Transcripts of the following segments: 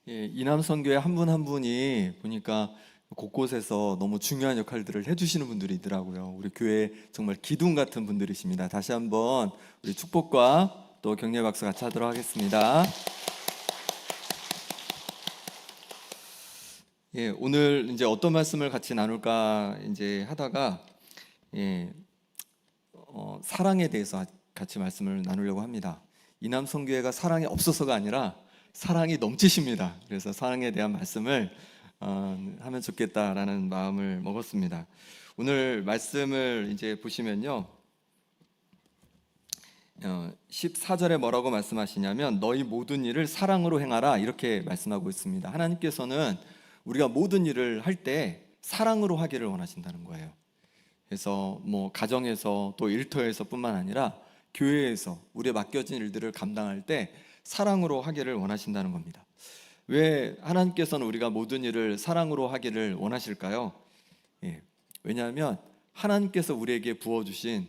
이남선교회 한 분 한 분이 보니까 곳곳에서 너무 중요한 역할들을 해주시는 분들이 있더라고요. 우리 교회 정말 기둥 같은 분들이십니다. 다시 한번 우리 축복과 또 격려 박수 같이 하도록 하겠습니다. 오늘 이제 어떤 말씀을 같이 나눌까 이제 하다가 사랑에 대해서 같이 말씀을 나누려고 합니다. 이남선교회가 사랑이 없어서가 아니라 사랑이 넘치십니다. 그래서 사랑에 대한 말씀을 하면 좋겠다라는 마음을 먹었습니다. 오늘 말씀을 이제 보시면요, 14절에 뭐라고 말씀하시냐면 너희 모든 일을 사랑으로 행하라 이렇게 말씀하고 있습니다. 하나님께서는 우리가 모든 일을 할 때 사랑으로 하기를 원하신다는 거예요. 그래서 뭐 가정에서 또 일터에서 뿐만 아니라 교회에서 우리의 맡겨진 일들을 감당할 때 사랑으로 하기를 원하신다는 겁니다. 왜 하나님께서는 우리가 모든 일을 사랑으로 하기를 원하실까요? 왜냐하면 하나님께서 우리에게 부어주신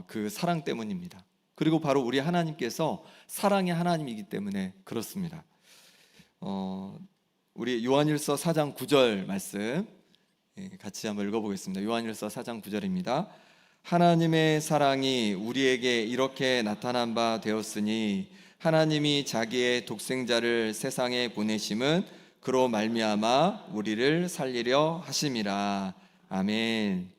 그 사랑 때문입니다. 그리고 바로 우리 하나님께서 사랑의 하나님이기 때문에 그렇습니다. 우리 요한일서 4장 9절 말씀 같이 한번 읽어보겠습니다. 요한일서 4장 9절입니다. 하나님의 사랑이 우리에게 이렇게 나타난 바 되었으니 하나님이 자기의 독생자를 세상에 보내심은 그로 말미암아 우리를 살리려 하심이라. 아멘.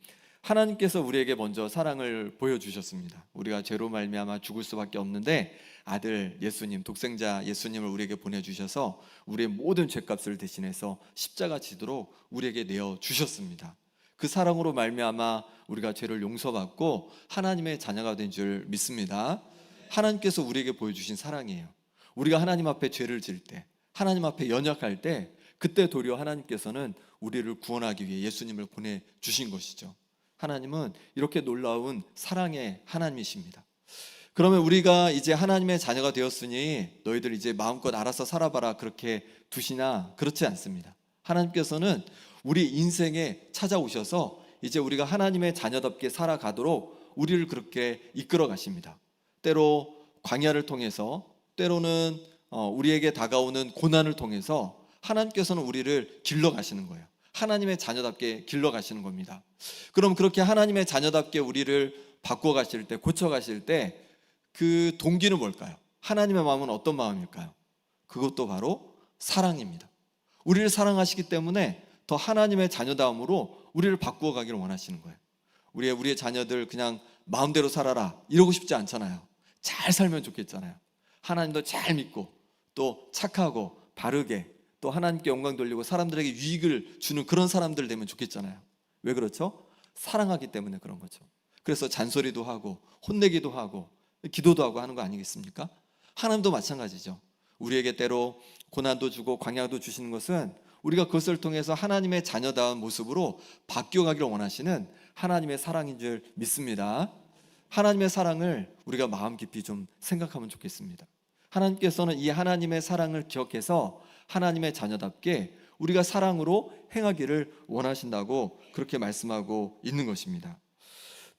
하나님께서 우리에게 먼저 사랑을 보여주셨습니다. 우리가 죄로 말미암아 죽을 수밖에 없는데 아들 예수님, 독생자 예수님을 우리에게 보내주셔서 우리의 모든 죄값을 대신해서 십자가 지도록 우리에게 내어주셨습니다. 그 사랑으로 말미암아 우리가 죄를 용서받고 하나님의 자녀가 된 줄 믿습니다. 하나님께서 우리에게 보여주신 사랑이에요. 우리가 하나님 앞에 죄를 지을 때, 하나님 앞에 연약할 때, 그때 도리어 하나님께서는 우리를 구원하기 위해 예수님을 보내주신 것이죠. 하나님은 이렇게 놀라운 사랑의 하나님이십니다. 그러면 우리가 이제 하나님의 자녀가 되었으니 너희들 이제 마음껏 알아서 살아봐라 그렇게 두시나? 그렇지 않습니다. 하나님께서는 우리 인생에 찾아오셔서 이제 우리가 하나님의 자녀답게 살아가도록 우리를 그렇게 이끌어 가십니다. 때로 광야를 통해서, 때로는 우리에게 다가오는 고난을 통해서 하나님께서는 우리를 길러 가시는 거예요. 하나님의 자녀답게 길러 가시는 겁니다. 그럼 그렇게 하나님의 자녀답게 우리를 바꿔 가실 때, 고쳐 가실 때 그 동기는 뭘까요? 하나님의 마음은 어떤 마음일까요? 그것도 바로 사랑입니다. 우리를 사랑하시기 때문에 더 하나님의 자녀다움으로 우리를 바꾸어 가기를 원하시는 거예요. 우리의 자녀들 그냥 마음대로 살아라 이러고 싶지 않잖아요. 잘 살면 좋겠잖아요. 하나님도 잘 믿고 또 착하고 바르게 또 하나님께 영광 돌리고 사람들에게 유익을 주는 그런 사람들 되면 좋겠잖아요. 왜 그렇죠? 사랑하기 때문에 그런 거죠. 그래서 잔소리도 하고 혼내기도 하고 기도도 하고 하는 거 아니겠습니까? 하나님도 마찬가지죠. 우리에게 때로 고난도 주고 광야도 주시는 것은 우리가 그것을 통해서 하나님의 자녀다운 모습으로 바뀌어가기를 원하시는 하나님의 사랑인 줄 믿습니다. 하나님의 사랑을 우리가 마음 깊이 좀 생각하면 좋겠습니다. 하나님께서는 이 하나님의 사랑을 기억해서 하나님의 자녀답게 우리가 사랑으로 행하기를 원하신다고 그렇게 말씀하고 있는 것입니다.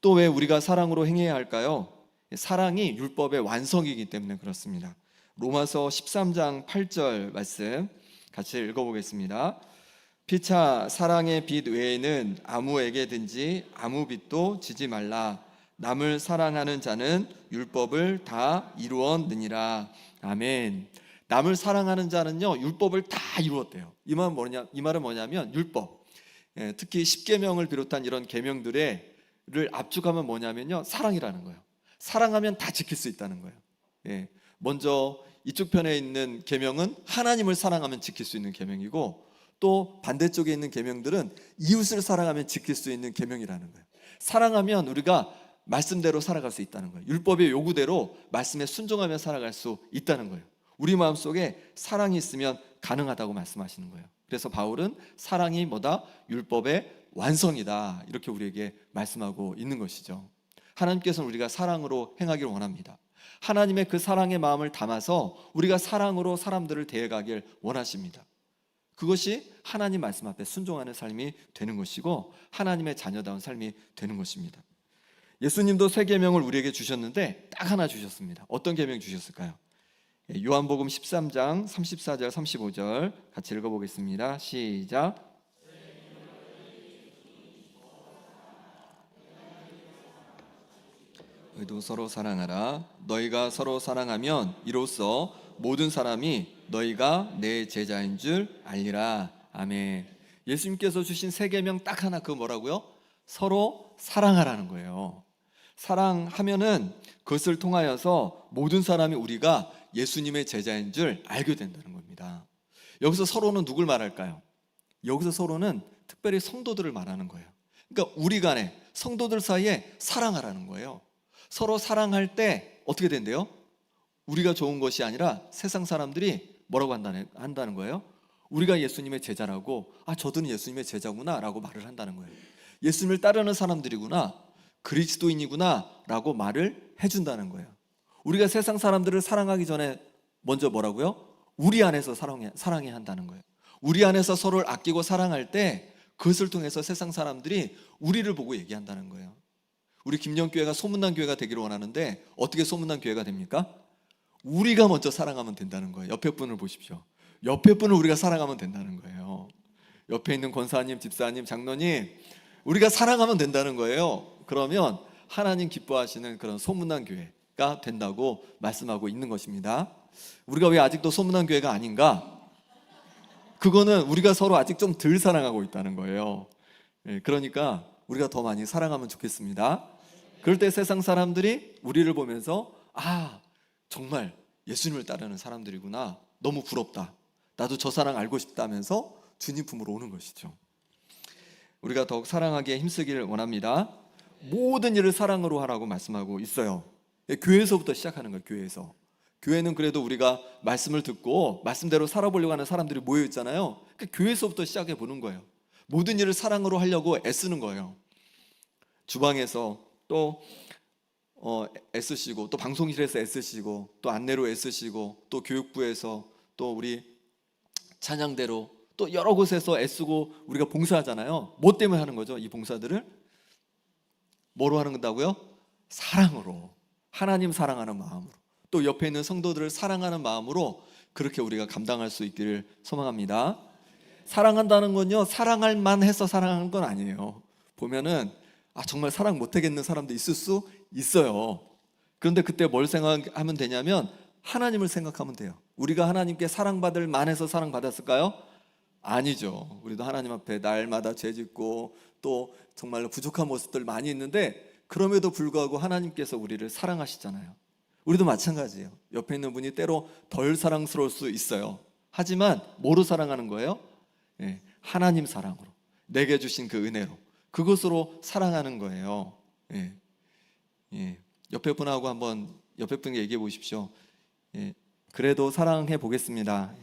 또 왜 우리가 사랑으로 행해야 할까요? 사랑이 율법의 완성이기 때문에 그렇습니다. 로마서 13장 8절 말씀 같이 읽어보겠습니다. 피차 사랑의 빛 외에는 아무에게든지 아무 빛도 지지 말라. 남을 사랑하는 자는 율법을 다 이루었느니라. 아멘. 남을 사랑하는 자는요 율법을 다 이루었대요. 이 말은 뭐냐면 율법, 특히 십계명을 비롯한 이런 계명들을 압축하면 뭐냐면요 사랑이라는 거예요. 사랑하면 다 지킬 수 있다는 거예요. 먼저 이쪽 편에 있는 계명은 하나님을 사랑하면 지킬 수 있는 계명이고, 또 반대쪽에 있는 계명들은 이웃을 사랑하면 지킬 수 있는 계명이라는 거예요. 사랑하면 우리가 말씀대로 살아갈 수 있다는 거예요. 율법의 요구대로 말씀에 순종하며 살아갈 수 있다는 거예요. 우리 마음속에 사랑이 있으면 가능하다고 말씀하시는 거예요. 그래서 바울은 사랑이 뭐다? 율법의 완성이다 이렇게 우리에게 말씀하고 있는 것이죠. 하나님께서는 우리가 사랑으로 행하기를 원합니다. 하나님의 그 사랑의 마음을 담아서 우리가 사랑으로 사람들을 대해가길 원하십니다. 그것이 하나님 말씀 앞에 순종하는 삶이 되는 것이고 하나님의 자녀다운 삶이 되는 것입니다. 예수님도 새 계명을 우리에게 주셨는데 딱 하나 주셨습니다. 어떤 계명 주셨을까요? 요한복음 13장 34절 35절 같이 읽어보겠습니다. 시작. 너희도 서로 사랑하라. 너희가 서로 사랑하면 이로써 모든 사람이 너희가 내 제자인 줄 알리라. 아멘. 예수님께서 주신 세 계명 딱 하나, 그거 뭐라고요? 서로 사랑하라는 거예요. 사랑하면은 그것을 통하여서 모든 사람이 우리가 예수님의 제자인 줄 알게 된다는 겁니다. 여기서 서로는 누굴 말할까요? 여기서 서로는 특별히 성도들을 말하는 거예요. 그러니까 우리 간에, 성도들 사이에 사랑하라는 거예요. 서로 사랑할 때 어떻게 된대요? 우리가 좋은 것이 아니라 세상 사람들이 뭐라고 한다는 거예요? 우리가 예수님의 제자라고, 저들은 예수님의 제자구나 라고 말을 한다는 거예요. 예수님을 따르는 사람들이구나, 그리스도인이구나 라고 말을 해준다는 거예요. 우리가 세상 사람들을 사랑하기 전에 먼저 뭐라고요? 우리 안에서 사랑해야 한다는 거예요. 우리 안에서 서로를 아끼고 사랑할 때 그것을 통해서 세상 사람들이 우리를 보고 얘기한다는 거예요. 우리 김영교회가 소문난 교회가 되기를 원하는데 어떻게 소문난 교회가 됩니까? 우리가 먼저 사랑하면 된다는 거예요. 옆에 분을 보십시오. 옆에 분을 우리가 사랑하면 된다는 거예요. 옆에 있는 권사님, 집사님, 장로님, 우리가 사랑하면 된다는 거예요. 그러면 하나님 기뻐하시는 그런 소문난 교회가 된다고 말씀하고 있는 것입니다. 우리가 왜 아직도 소문난 교회가 아닌가? 그거는 우리가 서로 아직 좀 덜 사랑하고 있다는 거예요. 그러니까 우리가 더 많이 사랑하면 좋겠습니다. 그럴 때 세상 사람들이 우리를 보면서 정말 예수님을 따르는 사람들이구나, 너무 부럽다, 나도 저 사랑 알고 싶다면서 주님 품으로 오는 것이죠. 우리가 더욱 사랑하기에 힘쓰기를 원합니다. 모든 일을 사랑으로 하라고 말씀하고 있어요. 교회에서부터 시작하는 거예요. 교회는 그래도 우리가 말씀을 듣고 말씀대로 살아보려고 하는 사람들이 모여 있잖아요. 그러니까 교회에서부터 시작해 보는 거예요. 모든 일을 사랑으로 하려고 애쓰는 거예요. 주방에서 또 애쓰시고, 또 방송실에서 애쓰시고, 또 안내로 애쓰시고, 또 교육부에서, 또 우리 찬양대로, 또 여러 곳에서 애쓰고 우리가 봉사하잖아요. 뭐 때문에 하는 거죠? 이 봉사들을 뭐로 하는 건다고요? 사랑으로, 하나님 사랑하는 마음으로, 또 옆에 있는 성도들을 사랑하는 마음으로 그렇게 우리가 감당할 수 있기를 소망합니다. 사랑한다는 건요, 사랑할 만해서 사랑하는 건 아니에요. 보면은 정말 사랑 못하겠는 사람도 있을 수 있어요. 그런데 그때 뭘 생각하면 되냐면 하나님을 생각하면 돼요. 우리가 하나님께 사랑받을 만해서 사랑받았을까요? 아니죠. 우리도 하나님 앞에 날마다 죄짓고 또 정말로 부족한 모습들 많이 있는데, 그럼에도 불구하고 하나님께서 우리를 사랑하시잖아요. 우리도 마찬가지예요. 옆에 있는 분이 때로 덜 사랑스러울 수 있어요. 하지만 뭐로 사랑하는 거예요? 하나님 사랑으로, 내게 주신 그 은혜로, 그것으로 사랑하는 거예요. 옆에 분하고 한번, 옆에 분에게 얘기해 보십시오. 그래도 사랑해 보겠습니다.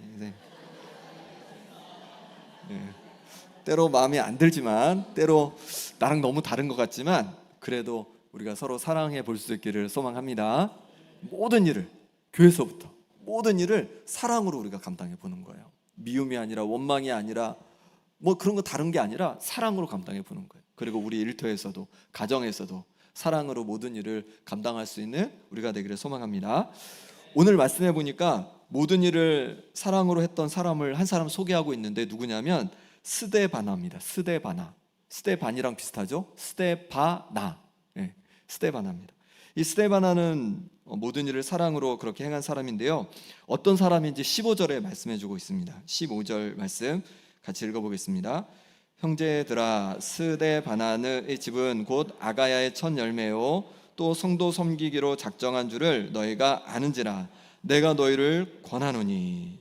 때로 마음에 안 들지만, 때로 나랑 너무 다른 것 같지만, 그래도 우리가 서로 사랑해 볼 수 있기를 소망합니다. 모든 일을, 교회에서부터 모든 일을 사랑으로 우리가 감당해 보는 거예요. 미움이 아니라, 원망이 아니라, 뭐 그런 거 다른 게 아니라 사랑으로 감당해 보는 거예요. 그리고 우리 일터에서도, 가정에서도 사랑으로 모든 일을 감당할 수 있는 우리가 되기를 소망합니다. 오늘 말씀해 보니까 모든 일을 사랑으로 했던 사람을 한 사람 소개하고 있는데, 누구냐면 스데바나입니다. 스데반이랑 비슷하죠? 스데바나. 스데바나입니다. 이 스데바나는 모든 일을 사랑으로 그렇게 행한 사람인데요, 어떤 사람인지 15절에 말씀해 주고 있습니다. 15절 말씀 같이 읽어보겠습니다. 형제들아, 스데바나의 집은 곧 아가야의 첫 열매요 또 성도 섬기기로 작정한 줄을 너희가 아는지라 내가 너희를 권하노니.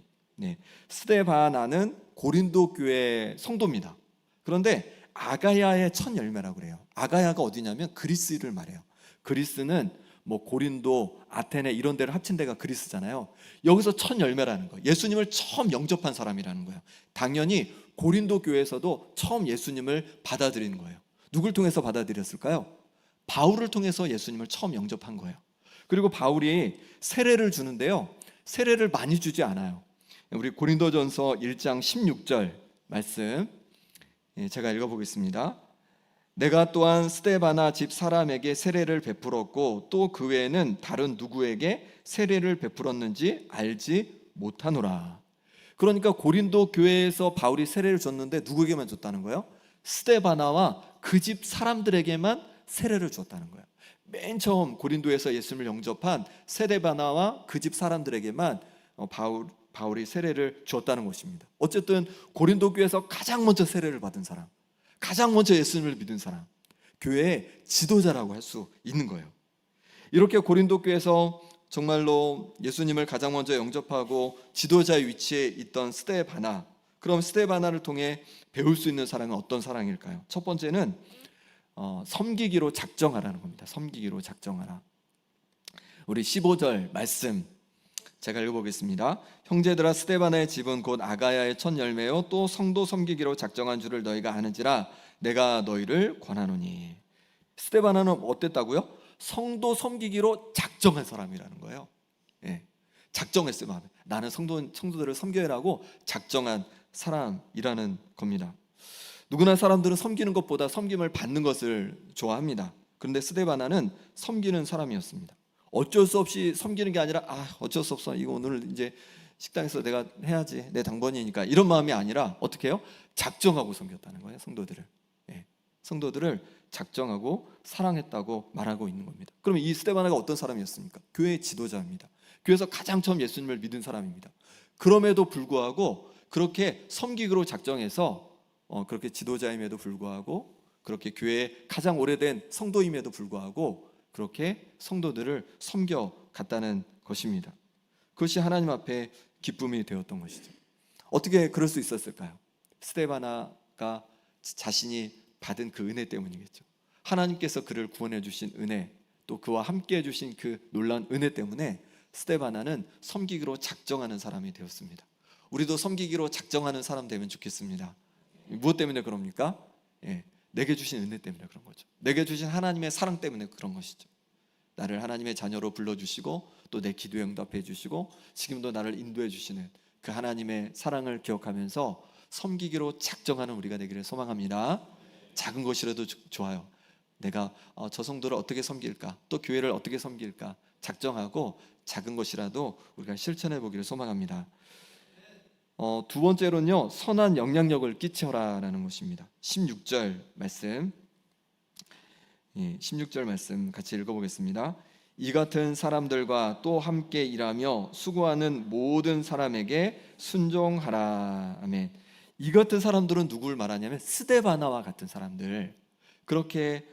스데바나는 고린도 교회 성도입니다. 그런데 아가야의 첫 열매라고 그래요. 아가야가 어디냐면 그리스를 말해요. 그리스는 뭐 고린도, 아테네 이런 데를 합친 데가 그리스잖아요. 여기서 첫 열매라는 거예요. 예수님을 처음 영접한 사람이라는 거예요. 당연히 고린도 교회에서도 처음 예수님을 받아들이는 거예요. 누굴 통해서 받아들였을까요? 바울을 통해서 예수님을 처음 영접한 거예요. 그리고 바울이 세례를 주는데요, 세례를 많이 주지 않아요. 우리 고린도전서 1장 16절 말씀 제가 읽어보겠습니다. 내가 또한 스데바나 집 사람에게 세례를 베풀었고 또 그 외에는 다른 누구에게 세례를 베풀었는지 알지 못하노라. 그러니까 고린도 교회에서 바울이 세례를 줬는데 누구에게만 줬다는 거예요? 스데바나와 그 집 사람들에게만 세례를 줬다는 거예요. 맨 처음 고린도에서 예수님을 영접한 스데바나와 그 집 사람들에게만 바울이 세례를 줬다는 것입니다. 어쨌든 고린도 교회에서 가장 먼저 세례를 받은 사람, 가장 먼저 예수님을 믿은 사람, 교회의 지도자라고 할 수 있는 거예요. 이렇게 고린도 교회에서 정말로 예수님을 가장 먼저 영접하고 지도자의 위치에 있던 스데바나, 그럼 스데바나를 통해 배울 수 있는 사랑은 어떤 사랑일까요? 첫 번째는 섬기기로 작정하라는 겁니다. 섬기기로 작정하라. 우리 15절 말씀 제가 읽어보겠습니다. 형제들아, 스데바나의 집은 곧 아가야의 첫 열매요 또 성도 섬기기로 작정한 줄을 너희가 아는지라 내가 너희를 권하노니. 스데바나는 어땠다고요? 성도 섬기기로 작정한 사람이라는 거예요. 예, 작정했어요. 나는 성도들을 섬겨야라고 작정한 사람이라는 겁니다. 누구나 사람들은 섬기는 것보다 섬김을 받는 것을 좋아합니다. 그런데 스데바나는 섬기는 사람이었습니다. 어쩔 수 없이 섬기는 게 아니라 어쩔 수 없어, 이거 오늘 이제 식당에서 내가 해야지, 내 당번이니까, 이런 마음이 아니라 어떻게 해요? 작정하고 섬겼다는 거예요. 성도들을. 예, 성도들을 작정하고 사랑했다고 말하고 있는 겁니다. 그러면 이 스데바나가 어떤 사람이었습니까? 교회의 지도자입니다. 교회에서 가장 처음 예수님을 믿은 사람입니다. 그럼에도 불구하고 그렇게 섬기기로 작정해서 그렇게 지도자임에도 불구하고, 그렇게 교회에 가장 오래된 성도임에도 불구하고 그렇게 성도들을 섬겨갔다는 것입니다. 그것이 하나님 앞에 기쁨이 되었던 것이죠. 어떻게 그럴 수 있었을까요? 스데바나가 자신이 받은 그 은혜 때문이겠죠. 하나님께서 그를 구원해 주신 은혜, 또 그와 함께 해주신 그 놀라운 은혜 때문에 스데바나는 섬기기로 작정하는 사람이 되었습니다. 우리도 섬기기로 작정하는 사람 되면 좋겠습니다. 무엇 때문에 그럽니까? 내게 주신 은혜 때문에 그런 거죠. 내게 주신 하나님의 사랑 때문에 그런 것이죠. 나를 하나님의 자녀로 불러주시고 또 내 기도에 응답해 주시고 지금도 나를 인도해 주시는 그 하나님의 사랑을 기억하면서 섬기기로 작정하는 우리가 되기를 소망합니다. 작은 것이라도 좋아요. 내가 저 성도를 어떻게 섬길까, 또 교회를 어떻게 섬길까 작정하고 작은 것이라도 우리가 실천해 보기를 소망합니다. 두 번째로는요, 선한 영향력을 끼쳐라라는 것입니다. 16절 말씀, 16절 말씀 같이 읽어보겠습니다. 이 같은 사람들과 또 함께 일하며 수고하는 모든 사람에게 순종하라. 아멘. 이 같은 사람들은 누구를 말하냐면 스데바나와 같은 사람들, 그렇게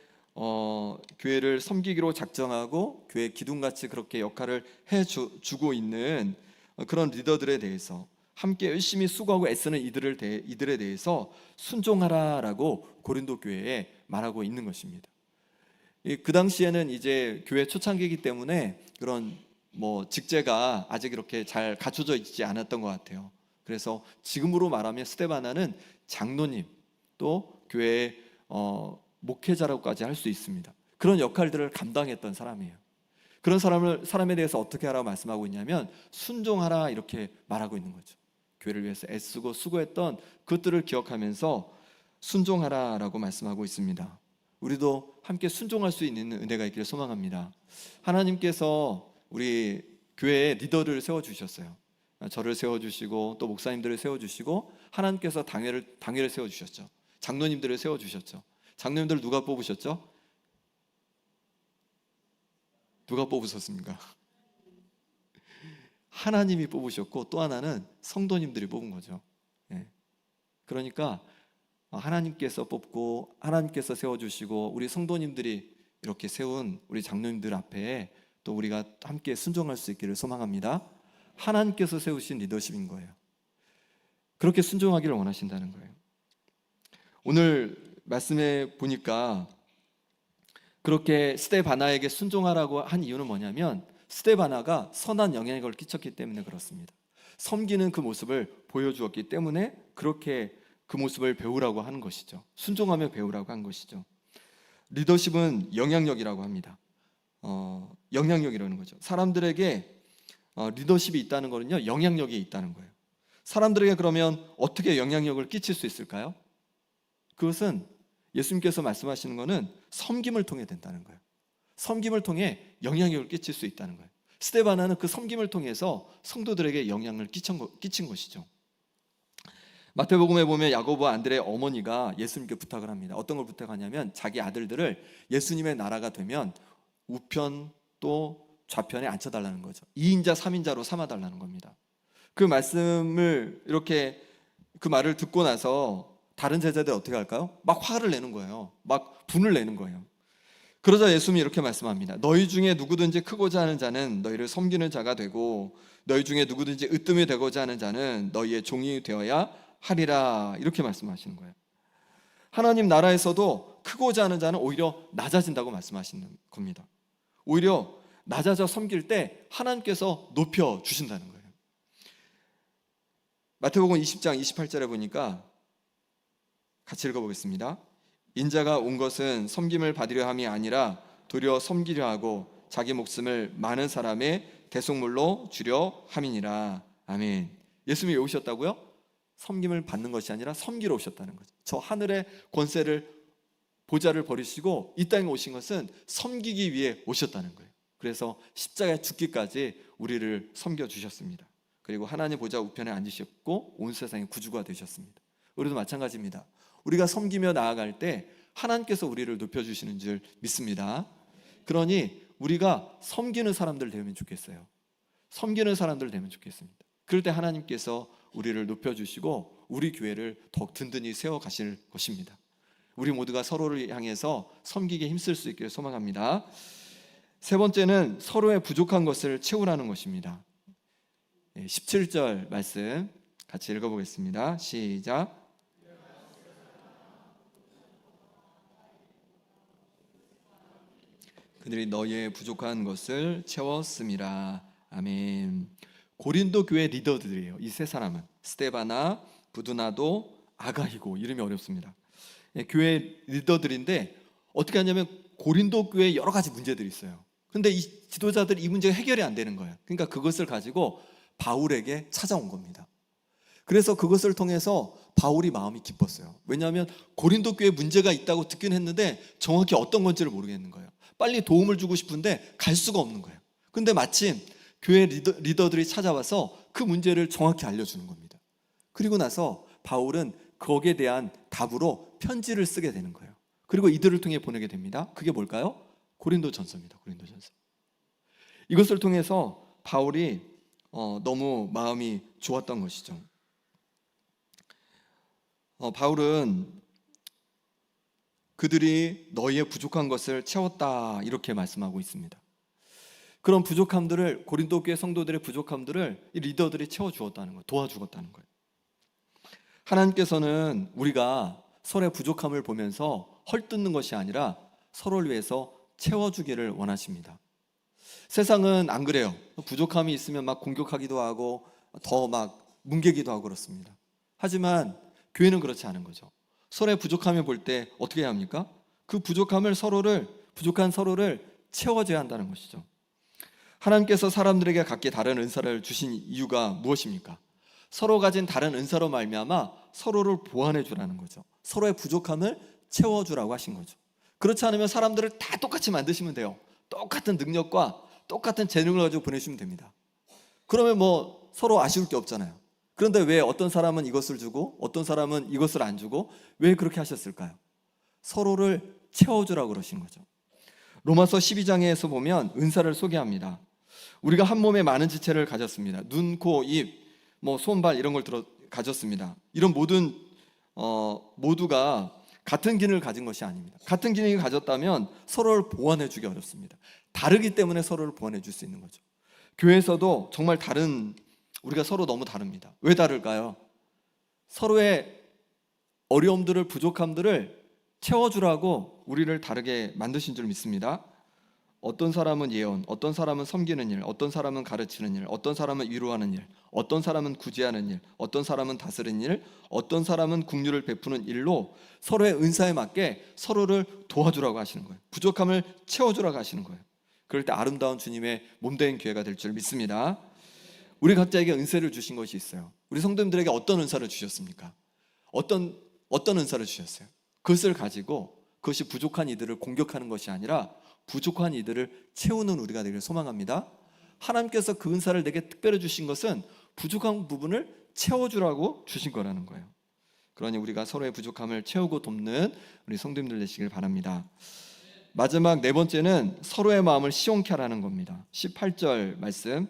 교회를 섬기기로 작정하고 교회 기둥같이 그렇게 역할을 해주고 있는 그런 리더들에 대해서, 함께 열심히 수고하고 애쓰는 이들에 대해서 순종하라라고 고린도 교회에 말하고 있는 것입니다. 그 당시에는 이제 교회 초창기이기 때문에 그런 직제가 아직 이렇게 잘 갖춰져 있지 않았던 것 같아요. 그래서 지금으로 말하면 스데바나는 장로님, 또 교회의 목회자라고까지 할 수 있습니다. 그런 역할들을 감당했던 사람이에요. 그런 사람에 대해서 어떻게 하라고 말씀하고 있냐면 순종하라 이렇게 말하고 있는 거죠. 교회를 위해서 애쓰고 수고했던 그것들을 기억하면서 순종하라라고 말씀하고 있습니다. 우리도 함께 순종할 수 있는 은혜가 있기를 소망합니다. 하나님께서 우리 교회에 리더를 세워주셨어요. 저를 세워주시고 또 목사님들을 세워주시고 하나님께서 당회를 세워주셨죠. 장로님들을 세워주셨죠. 장로님들을 누가 뽑으셨죠? 누가 뽑으셨습니까? 하나님이 뽑으셨고 또 하나는 성도님들이 뽑은 거죠. 그러니까 하나님께서 뽑고 하나님께서 세워주시고 우리 성도님들이 이렇게 세운 우리 장로님들 앞에 또 우리가 함께 순종할 수 있기를 소망합니다. 하나님께서 세우신 리더십인 거예요. 그렇게 순종하기를 원하신다는 거예요. 오늘 말씀에 보니까 그렇게 스데바나에게 순종하라고 한 이유는 뭐냐면 스데바나가 선한 영향력을 끼쳤기 때문에 그렇습니다. 섬기는 그 모습을 보여주었기 때문에 그렇게 그 모습을 배우라고 하는 것이죠. 순종하며 배우라고 한 것이죠. 리더십은 영향력이라고 합니다. 영향력이라는 거죠. 사람들에게 리더십이 있다는 거는요, 영향력이 있다는 거예요. 사람들에게 그러면 어떻게 영향력을 끼칠 수 있을까요? 그것은 예수님께서 말씀하시는 것은 섬김을 통해 된다는 거예요. 섬김을 통해 영향력을 끼칠 수 있다는 거예요. 스데바나는 그 섬김을 통해서 성도들에게 영향을 끼친 것이죠. 마태복음에 보면 야고보와 안드레의 어머니가 예수님께 부탁을 합니다. 어떤 걸 부탁하냐면 자기 아들들을 예수님의 나라가 되면 우편 또 좌편에 앉혀달라는 거죠. 2인자 3인자로 삼아달라는 겁니다. 그 말씀을 이렇게 그 말을 듣고 나서 다른 제자들이 어떻게 할까요? 막 화를 내는 거예요. 막 분을 내는 거예요. 그러자 예수님이 이렇게 말씀합니다. 너희 중에 누구든지 크고자 하는 자는 너희를 섬기는 자가 되고 너희 중에 누구든지 으뜸이 되고자 하는 자는 너희의 종이 되어야 하리라. 이렇게 말씀하시는 거예요. 하나님 나라에서도 크고자 하는 자는 오히려 낮아진다고 말씀하시는 겁니다. 오히려 낮아져 섬길 때 하나님께서 높여 주신다는 거예요. 마태복음 20장 28절에 보니까 같이 읽어보겠습니다. 인자가 온 것은 섬김을 받으려 함이 아니라 도리어 섬기려 하고 자기 목숨을 많은 사람의 대속물로 주려 함이니라. 아멘. 예수님이 왜 오셨다고요? 섬김을 받는 것이 아니라 섬기러 오셨다는 거죠. 저 하늘의 권세를 보좌를 버리시고 이 땅에 오신 것은 섬기기 위해 오셨다는 거예요. 그래서 십자가에 죽기까지 우리를 섬겨주셨습니다. 그리고 하나님 보좌 우편에 앉으셨고 온 세상의 구주가 되셨습니다. 우리도 마찬가지입니다. 우리가 섬기며 나아갈 때 하나님께서 우리를 높여주시는 줄 믿습니다. 그러니 우리가 섬기는 사람들 되면 좋겠어요. 섬기는 사람들 되면 좋겠습니다. 그럴 때 하나님께서 우리를 높여주시고 우리 교회를 더욱 든든히 세워가실 것입니다. 우리 모두가 서로를 향해서 섬기게 힘쓸 수 있기를 소망합니다. 세 번째는 서로의 부족한 것을 채우라는 것입니다. 17절 말씀 같이 읽어보겠습니다. 시작. 그들이 너희의 부족한 것을 채웠음이라. 아멘. 고린도 교회 리더들이에요. 이 세 사람은 스데바나, 부두나도, 아가이고. 이름이 어렵습니다. 교회 리더들인데 어떻게 하냐면 고린도 교회에 여러 가지 문제들이 있어요. 근데 이 지도자들이 이 문제가 해결이 안 되는 거예요. 그러니까 그것을 가지고 바울에게 찾아온 겁니다. 그래서 그것을 통해서 바울이 마음이 기뻤어요. 왜냐하면 고린도 교회에 문제가 있다고 듣긴 했는데 정확히 어떤 건지를 모르겠는 거예요. 빨리 도움을 주고 싶은데 갈 수가 없는 거예요. 근데 마침 교회 리더들이 찾아와서 그 문제를 정확히 알려주는 겁니다. 그리고 나서 바울은 거기에 대한 답으로 편지를 쓰게 되는 거예요. 그리고 이들을 통해 보내게 됩니다. 그게 뭘까요? 고린도전서입니다. 고린도전서. 이것을 통해서 바울이 너무 마음이 좋았던 것이죠. 바울은 그들이 너희의 부족한 것을 채웠다 이렇게 말씀하고 있습니다. 그런 부족함들을 고린도 교회 성도들의 부족함들을 이 리더들이 채워주었다는 거예요. 도와주었다는 거예요. 하나님께서는 우리가 서로의 부족함을 보면서 헐뜯는 것이 아니라 서로를 위해서 채워주기를 원하십니다. 세상은 안 그래요. 부족함이 있으면 막 공격하기도 하고 더 막 뭉개기도 하고 그렇습니다. 하지만 교회는 그렇지 않은 거죠. 서로의 부족함을 볼 때 어떻게 해야 합니까? 그 부족한 서로를 채워줘야 한다는 것이죠. 하나님께서 사람들에게 각기 다른 은사를 주신 이유가 무엇입니까? 서로 가진 다른 은사로 말미암아 서로를 보완해 주라는 거죠. 서로의 부족함을 채워주라고 하신 거죠. 그렇지 않으면 사람들을 다 똑같이 만드시면 돼요. 똑같은 능력과 똑같은 재능을 가지고 보내시면 됩니다. 그러면 뭐 서로 아쉬울 게 없잖아요. 그런데 왜 어떤 사람은 이것을 주고 어떤 사람은 이것을 안 주고 왜 그렇게 하셨을까요? 서로를 채워주라고 그러신 거죠. 로마서 12장에서 보면 은사를 소개합니다. 우리가 한 몸에 많은 지체를 가졌습니다. 눈, 코, 입, 손, 발 이런 걸 가졌습니다. 이런 모두가 같은 기능을 가진 것이 아닙니다. 같은 기능을 가졌다면 서로를 보완해 주기 어렵습니다. 다르기 때문에 서로를 보완해 줄 수 있는 거죠. 교회에서도 정말 우리가 서로 너무 다릅니다. 왜 다를까요? 서로의 어려움들을, 부족함들을 채워주라고 우리를 다르게 만드신 줄 믿습니다. 어떤 사람은 예언, 어떤 사람은 섬기는 일, 어떤 사람은 가르치는 일, 어떤 사람은 위로하는 일, 어떤 사람은 구제하는 일, 어떤 사람은 다스리는 일, 어떤 사람은 긍휼을 베푸는 일로 서로의 은사에 맞게 서로를 도와주라고 하시는 거예요. 부족함을 채워주라고 하시는 거예요. 그럴 때 아름다운 주님의 몸된 교회가 될 줄 믿습니다. 우리 각자에게 은사를 주신 것이 있어요. 우리 성도님들에게 어떤 은사를 주셨습니까? 어떤 은사를 주셨어요? 그것을 가지고 그것이 부족한 이들을 공격하는 것이 아니라 부족한 이들을 채우는 우리가 되기를 소망합니다. 하나님께서 그 은사를 내게 특별히 주신 것은 부족한 부분을 채워주라고 주신 거라는 거예요. 그러니 우리가 서로의 부족함을 채우고 돕는 우리 성도님들 되시길 바랍니다. 마지막 네 번째는 서로의 마음을 시원케 하라는 겁니다. 18절 말씀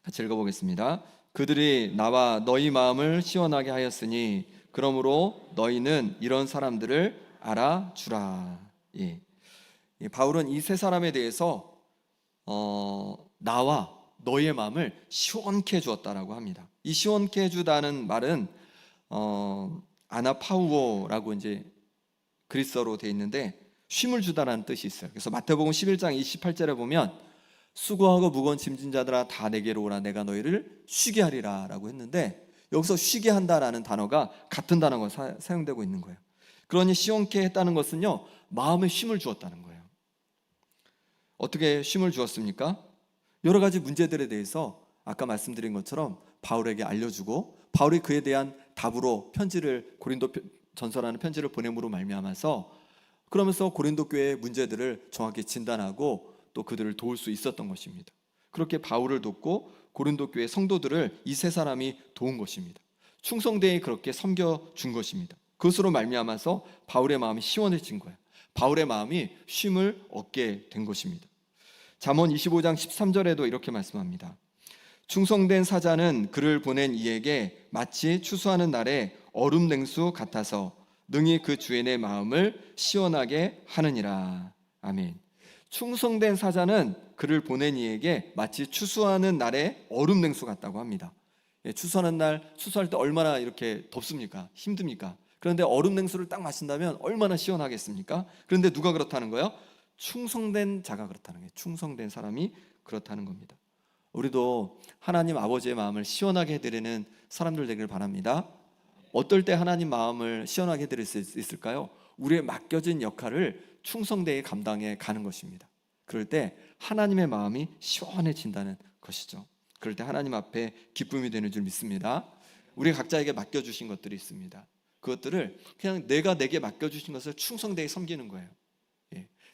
같이 읽어보겠습니다. 그들이 나와 너희 마음을 시원하게 하였으니 그러므로 너희는 이런 사람들을 알아주라. 예. 바울은 이 세 사람에 대해서 나와 너희의 마음을 시원케 해주었다라고 합니다. 이 시원케 해주다는 말은 아나파우오라고 이제 그리스어로 되어 있는데 쉼을 주다라는 뜻이 있어요. 그래서 마태복음 11장 28절에 보면 수고하고 무거운 짐진 자들아 다 내게로 오라 내가 너희를 쉬게 하리라 라고 했는데 여기서 쉬게 한다라는 단어가 같은 단어가 사용되고 있는 거예요. 그러니 시원케 했다는 것은요, 마음에 쉼을 주었다는 거예요. 어떻게 쉼을 주었습니까? 여러 가지 문제들에 대해서 아까 말씀드린 것처럼 바울에게 알려주고 바울이 그에 대한 답으로 편지를 고린도 전서라는 편지를 보냄으로 말미암아서 그러면서 고린도 교회의 문제들을 정확히 진단하고 또 그들을 도울 수 있었던 것입니다. 그렇게 바울을 돕고 고린도 교회 성도들을 이 세 사람이 도운 것입니다. 충성되이 그렇게 섬겨준 것입니다. 그것으로 말미암아서 바울의 마음이 시원해진 거예요. 바울의 마음이 쉼을 얻게 된 것입니다. 잠언 25장 13절에도 이렇게 말씀합니다. 충성된 사자는 그를 보낸 이에게 마치 추수하는 날에 얼음 냉수 같아서 능히 그 주인의 마음을 시원하게 하느니라. 아멘. 충성된 사자는 그를 보낸 이에게 마치 추수하는 날에 얼음 냉수 같다고 합니다. 추수하는 날, 추수할 때 얼마나 이렇게 덥습니까? 힘듭니까? 그런데 얼음 냉수를 딱 마신다면 얼마나 시원하겠습니까? 그런데 누가 그렇다는 거예요? 충성된 자가 그렇다는 거예요. 충성된 사람이 그렇다는 겁니다. 우리도 하나님 아버지의 마음을 시원하게 해드리는 사람들 되길 바랍니다. 어떨 때 하나님 마음을 시원하게 해드릴 수 있을까요? 우리의 맡겨진 역할을 충성되게 감당해 가는 것입니다. 그럴 때 하나님의 마음이 시원해진다는 것이죠. 그럴 때 하나님 앞에 기쁨이 되는 줄 믿습니다. 우리 각자에게 맡겨주신 것들이 있습니다. 그것들을 그냥 내게 맡겨주신 것을 충성되게 섬기는 거예요.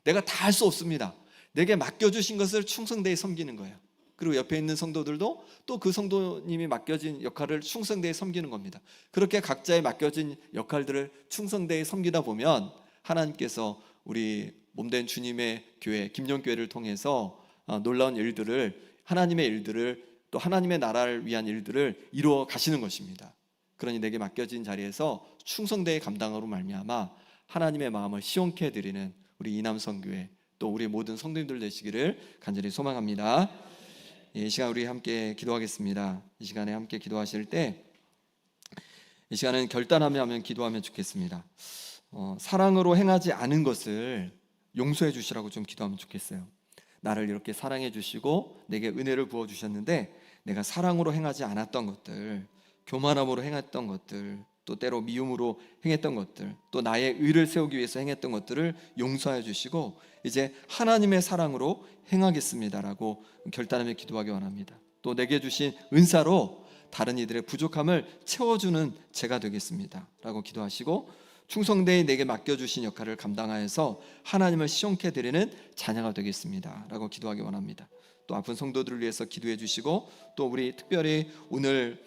내가 다 할 수 없습니다. 내게 맡겨주신 것을 충성되게 섬기는 거예요. 그리고 옆에 있는 성도들도 또 그 성도님이 맡겨진 역할을 충성되게 섬기는 겁니다. 그렇게 각자의 맡겨진 역할들을 충성되게 섬기다 보면 하나님께서 우리 몸된 주님의 교회 김영교회를 통해서 놀라운 일들을, 하나님의 일들을, 또 하나님의 나라를 위한 일들을 이루어 가시는 것입니다. 그러니 내게 맡겨진 자리에서 충성되게 감당으로 말미암아 하나님의 마음을 시원케 해드리는 우리 이남성교회 또 우리 모든 성도님들 되시기를 간절히 소망합니다. 이 시간 우리 함께 기도하겠습니다. 이 시간에 함께 기도하실 때 이 시간은 결단하며 기도하면 좋겠습니다. 사랑으로 행하지 않은 것을 용서해 주시라고 좀 기도하면 좋겠어요. 나를 이렇게 사랑해 주시고 내게 은혜를 부어 주셨는데 내가 사랑으로 행하지 않았던 것들, 교만함으로 행했던 것들, 또 때로 미움으로 행했던 것들, 또 나의 의를 세우기 위해서 행했던 것들을 용서해 주시고 이제 하나님의 사랑으로 행하겠습니다라고 결단하며 기도하기 원합니다. 또 내게 주신 은사로 다른 이들의 부족함을 채워주는 제가 되겠습니다 라고 기도하시고 충성되이 내게 맡겨주신 역할을 감당하여서 하나님을 시원케 드리는 자녀가 되겠습니다 라고 기도하기 원합니다. 또 아픈 성도들을 위해서 기도해 주시고 또 우리 특별히 오늘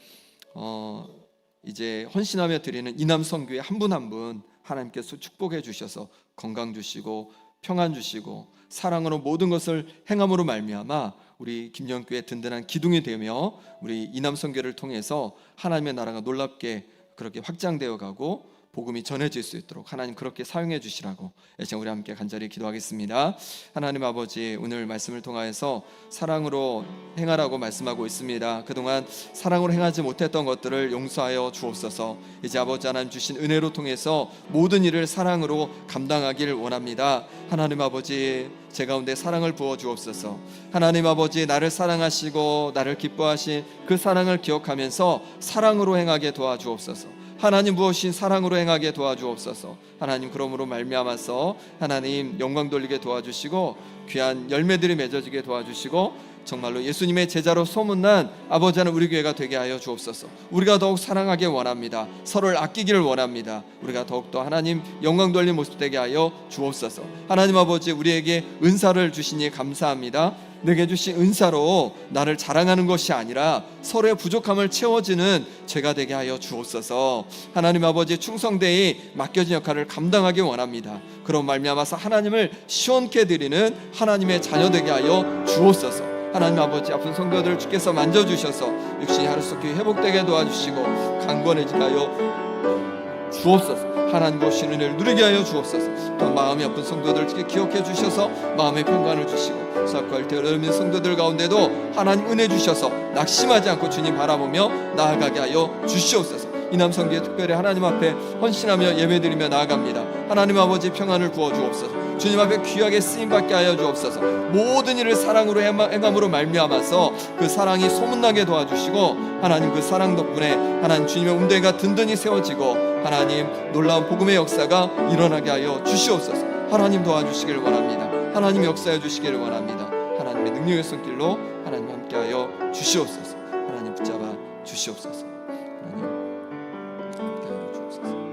이제 헌신하며 드리는 이남성교회 한 분 한 분 하나님께서 축복해 주셔서 건강 주시고 평안 주시고 사랑으로 모든 것을 행함으로 말미암아 우리 김영교회 든든한 기둥이 되며 우리 이남성교회를 통해서 하나님의 나라가 놀랍게 그렇게 확장되어 가고 복음이 전해질 수 있도록 하나님 그렇게 사용해 주시라고 우리 함께 간절히 기도하겠습니다. 하나님 아버지, 오늘 말씀을 통하여서 사랑으로 행하라고 말씀하고 있습니다. 그동안 사랑으로 행하지 못했던 것들을 용서하여 주옵소서. 이제 아버지 하나님 주신 은혜로 통해서 모든 일을 사랑으로 감당하기를 원합니다. 하나님 아버지, 제 가운데 사랑을 부어 주옵소서. 하나님 아버지, 나를 사랑하시고 나를 기뻐하신 그 사랑을 기억하면서 사랑으로 행하게 도와주옵소서. 하나님 부으신 사랑으로 행하게 도와주옵소서. 하나님 그러므로 말미암아서 하나님 영광 돌리게 도와주시고 귀한 열매들이 맺어지게 도와주시고 정말로 예수님의 제자로 소문난 아버지 하나님 우리 교회가 되게 하여 주옵소서. 우리가 더욱 사랑하기 원합니다. 서로를 아끼기를 원합니다. 우리가 더욱더 하나님 영광 돌린 모습 되게 하여 주옵소서. 하나님 아버지, 우리에게 은사를 주시니 감사합니다. 내게 주신 은사로 나를 자랑하는 것이 아니라 서로의 부족함을 채워지는 죄가 되게 하여 주옵소서. 하나님 아버지, 충성되이 맡겨진 역할을 감당하기 원합니다. 그런 말미암아서 하나님을 시원케 드리는 하나님의 자녀 되게 하여 주옵소서. 하나님 아버지, 아픈 성도들 주께서 만져주셔서 육신이 하루속히 회복되게 도와주시고 강건해지게 하여 주옵소서. 하나님 보시는 은혜를 누리게 하여 주옵소서. 또 마음이 아픈 성도들 기억해 주셔서 마음의 평강을 주시고 수학과 일대 어려운 성도들 가운데도 하나님 은혜 주셔서 낙심하지 않고 주님 바라보며 나아가게 하여 주시옵소서. 이남 성교회 특별히 하나님 앞에 헌신하며 예배드리며 나아갑니다. 하나님 아버지, 평안을 부어 주옵소서. 주님 앞에 귀하게 쓰임받게 하여 주옵소서. 모든 일을 사랑으로 행함으로 말미암아서 그 사랑이 소문나게 도와주시고 하나님 그 사랑 덕분에 하나님 주님의 운대가 든든히 세워지고 하나님 놀라운 복음의 역사가 일어나게 하여 주시옵소서. 하나님 도와주시기를 원합니다. 하나님 역사해 주시기를 원합니다. 하나님의 능력의 손길로 하나님 함께하여 주시옵소서. 하나님 붙잡아 주시옵소서. 하나님 함께하여 주옵소서.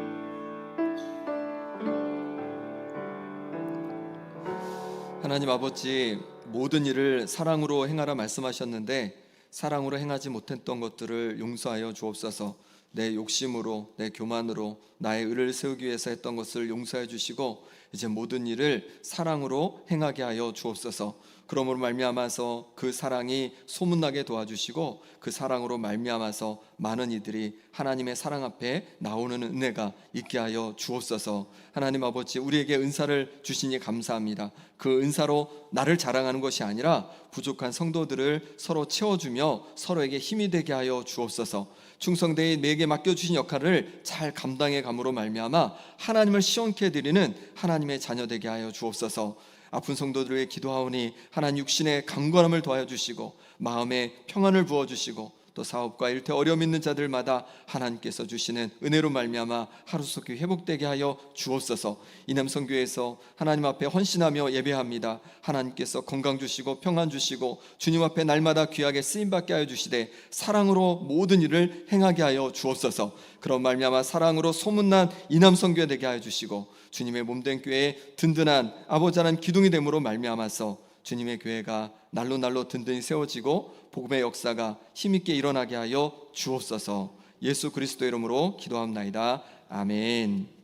하나님 아버지, 모든 일을 사랑으로 행하라 말씀하셨는데 사랑으로 행하지 못했던 것들을 용서하여 주옵소서. 내 욕심으로, 내 교만으로 나의 의를 세우기 위해서 했던 것을 용서해 주시고 이제 모든 일을 사랑으로 행하게 하여 주옵소서. 그러므로 말미암아서 그 사랑이 소문나게 도와주시고 그 사랑으로 말미암아서 많은 이들이 하나님의 사랑 앞에 나오는 은혜가 있게 하여 주옵소서. 하나님 아버지, 우리에게 은사를 주시니 감사합니다. 그 은사로 나를 자랑하는 것이 아니라 부족한 성도들을 서로 채워주며 서로에게 힘이 되게 하여 주옵소서. 충성되이 매에게 맡겨주신 역할을 잘 감당해 감으로 말미암아 하나님을 시원케 드리는 하나님의 자녀 되게 하여 주옵소서. 아픈 성도들을 위해 기도하오니 하나님 육신의 강건함을 더하여 주시고 마음의 평안을 부어주시고 또 사업과 일터 어려움 있는 자들마다 하나님께서 주시는 은혜로 말미암아 하루속히 회복되게 하여 주옵소서. 이남성교회에서 하나님 앞에 헌신하며 예배합니다. 하나님께서 건강 주시고 평안 주시고 주님 앞에 날마다 귀하게 쓰임받게 하여 주시되 사랑으로 모든 일을 행하게 하여 주옵소서. 그런 말미암아 사랑으로 소문난 이남성교회 되게 하여 주시고 주님의 몸된 교회에 든든한 아버지 하나님 기둥이 됨으로 말미암아서 주님의 교회가 날로 날로 든든히 세워지고 복음의 역사가 힘있게 일어나게 하여 주옵소서. 예수 그리스도 이름으로 기도합나이다. 아멘.